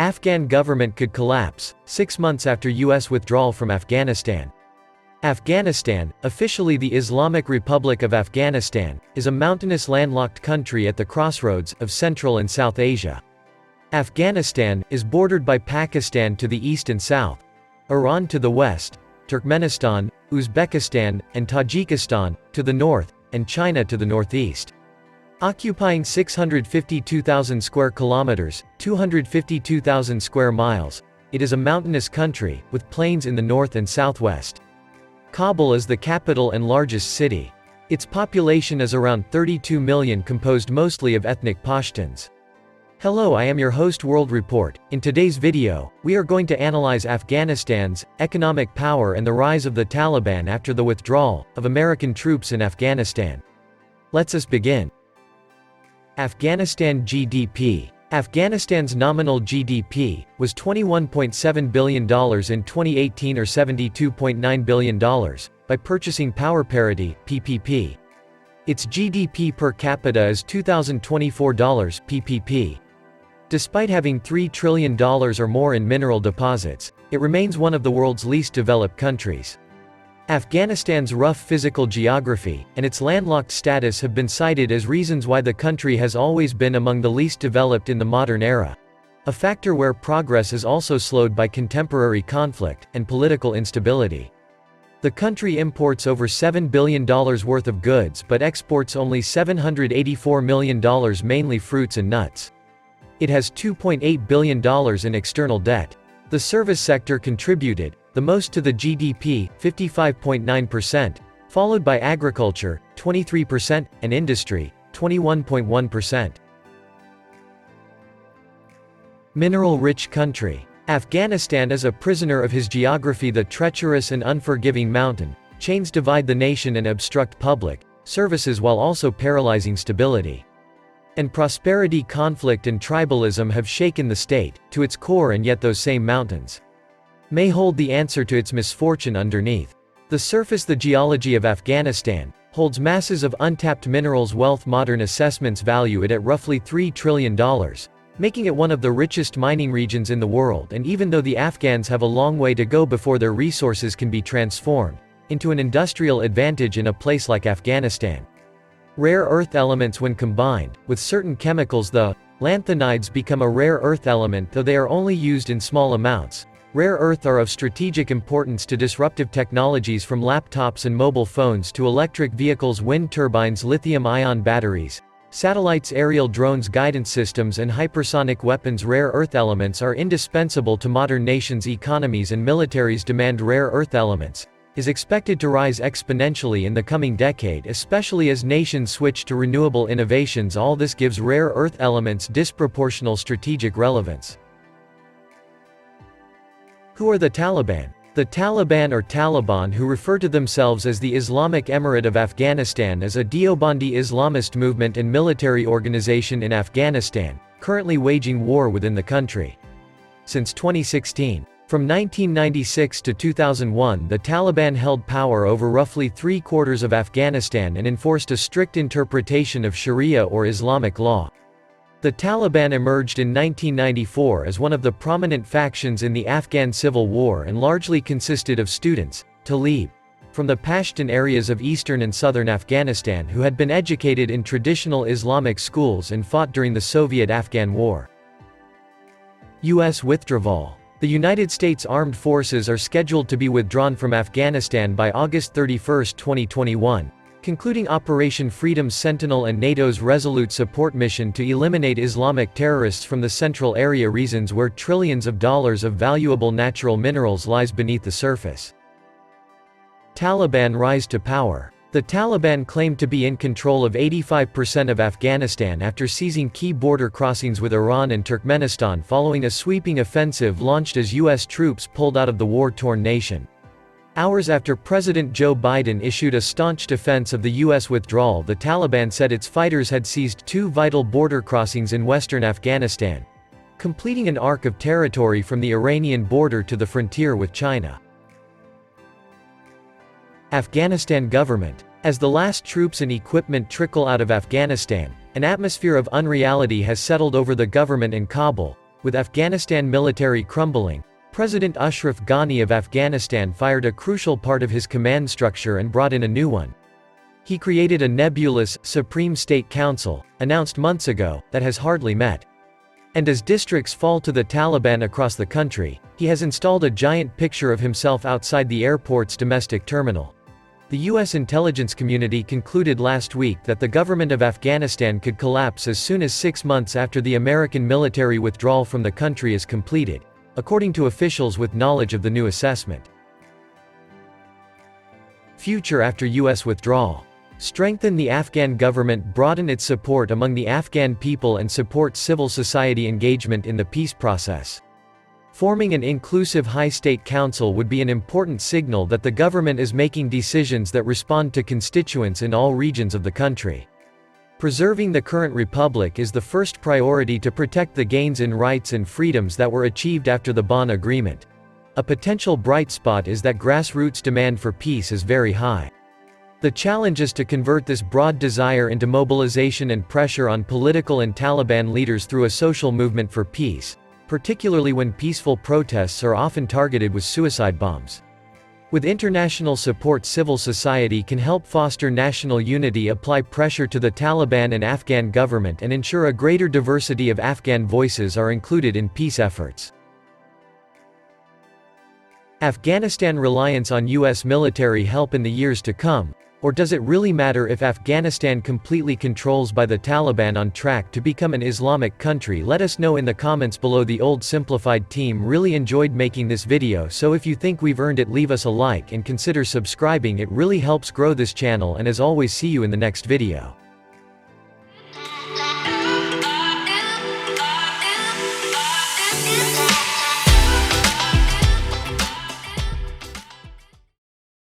Afghan government could collapse, 6 months after US withdrawal from Afghanistan. Afghanistan, officially the Islamic Republic of Afghanistan, is a mountainous landlocked country at the crossroads of Central and South Asia. Afghanistan is bordered by Pakistan to the east and south, Iran to the west, Turkmenistan, Uzbekistan, and Tajikistan to the north, and China to the northeast. Occupying 652,000 square kilometers, 252,000 square miles, it is a mountainous country, with plains in the north and southwest. Kabul is the capital and largest city. Its population is around 32 million, composed mostly of ethnic Pashtuns. Hello, I am your host WorldReport. In today's video, we are going to analyze Afghanistan's economic power and the rise of the Taliban after the withdrawal of American troops in Afghanistan. Let's begin. Afghanistan GDP. Afghanistan's nominal GDP was $21.7 billion in 2018 or $72.9 billion, by purchasing power parity, PPP. Its GDP per capita is $2,024 PPP. Despite having $3 trillion or more in mineral deposits, it remains one of the world's least developed countries. Afghanistan's rough physical geography and its landlocked status have been cited as reasons why the country has always been among the least developed in the modern era, a factor where progress is also slowed by contemporary conflict and political instability. The country imports over $7 billion worth of goods but exports only $784 million, mainly fruits and nuts. It has $2.8 billion in external debt. The service sector contributed the most to the GDP, 55.9%, followed by agriculture, 23%, and industry, 21.1%. Mineral-rich country. Afghanistan is a prisoner of his geography. The treacherous and unforgiving mountain chains divide the nation and obstruct public services while also paralyzing stability and prosperity. Conflict and tribalism have shaken the state to its core, and yet those same mountains may hold the answer to its misfortune underneath the surface. The geology of Afghanistan holds masses of untapped minerals wealth. Modern assessments value it at roughly $3 trillion, making it one of the richest mining regions in the world. And even though the Afghans have a long way to go before their resources can be transformed into an industrial advantage in a place like Afghanistan. Rare earth elements, when combined with certain chemicals, the lanthanides, become a rare earth element, though they are only used in small amounts. Rare earth are of strategic importance to disruptive technologies from laptops and mobile phones to electric vehicles, wind turbines, lithium-ion batteries, satellites, aerial drones, guidance systems, and hypersonic weapons. Rare earth elements are indispensable to modern nations' economies, and militaries' demand rare earth elements is expected to rise exponentially in the coming decade, especially as nations switch to renewable innovations. All this gives rare earth elements disproportional strategic relevance. Who are the Taliban? The Taliban, or Taliban, who refer to themselves as the Islamic Emirate of Afghanistan, is a Deobandi Islamist movement and military organization in Afghanistan, currently waging war within the country. Since 2016. From 1996 to 2001, the Taliban held power over roughly 3/4 of Afghanistan and enforced a strict interpretation of Sharia or Islamic law. The Taliban emerged in 1994 as one of the prominent factions in the Afghan Civil War and largely consisted of students, Talib, from the Pashtun areas of eastern and southern Afghanistan who had been educated in traditional Islamic schools and fought during the Soviet-Afghan War. US Withdrawal. The United States Armed Forces are scheduled to be withdrawn from Afghanistan by August 31, 2021. Concluding Operation Freedom Sentinel and NATO's Resolute Support Mission to eliminate Islamic terrorists from the central area, regions where trillions of dollars of valuable natural minerals lies beneath the surface. Taliban rise to power. The Taliban claimed to be in control of 85% of Afghanistan after seizing key border crossings with Iran and Turkmenistan following a sweeping offensive launched as U.S. troops pulled out of the war-torn nation. Hours after President Joe Biden issued a staunch defense of the U.S. withdrawal, the Taliban said its fighters had seized 2 vital border crossings in western Afghanistan, completing an arc of territory from the Iranian border to the frontier with China. Afghanistan government. As the last troops and equipment trickle out of Afghanistan, an atmosphere of unreality has settled over the government in Kabul, With Afghanistan military crumbling, President Ashraf Ghani of Afghanistan fired a crucial part of his command structure and brought in a new one. He created a nebulous, Supreme State Council, announced months ago, that has hardly met. And as districts fall to the Taliban across the country, he has installed a giant picture of himself outside the airport's domestic terminal. The U.S. intelligence community concluded last week that the government of Afghanistan could collapse as soon as 6 months after the American military withdrawal from the country is completed, according to officials with knowledge of the new assessment. Future after U.S. withdrawal. Strengthen the Afghan government, broaden its support among the Afghan people and support civil society engagement in the peace process. Forming an inclusive high-state council would be an important signal that the government is making decisions that respond to constituents in all regions of the country. Preserving the current republic is the first priority to protect the gains in rights and freedoms that were achieved after the Bonn Agreement. A potential bright spot is that grassroots demand for peace is very high. The challenge is to convert this broad desire into mobilization and pressure on political and Taliban leaders through a social movement for peace, particularly when peaceful protests are often targeted with suicide bombs. With international support, civil society can help foster national unity, apply pressure to the Taliban and Afghan government, and ensure a greater diversity of Afghan voices are included in peace efforts. Afghanistan reliance on U.S. military help in the years to come. Or does it really matter if Afghanistan completely controls by the Taliban on track to become an Islamic country? Let us know in the comments below. The Old Simplified team really enjoyed making this video, so if you think we've earned it, leave us a like and consider subscribing. It really helps grow this channel, and as always, see you in the next video.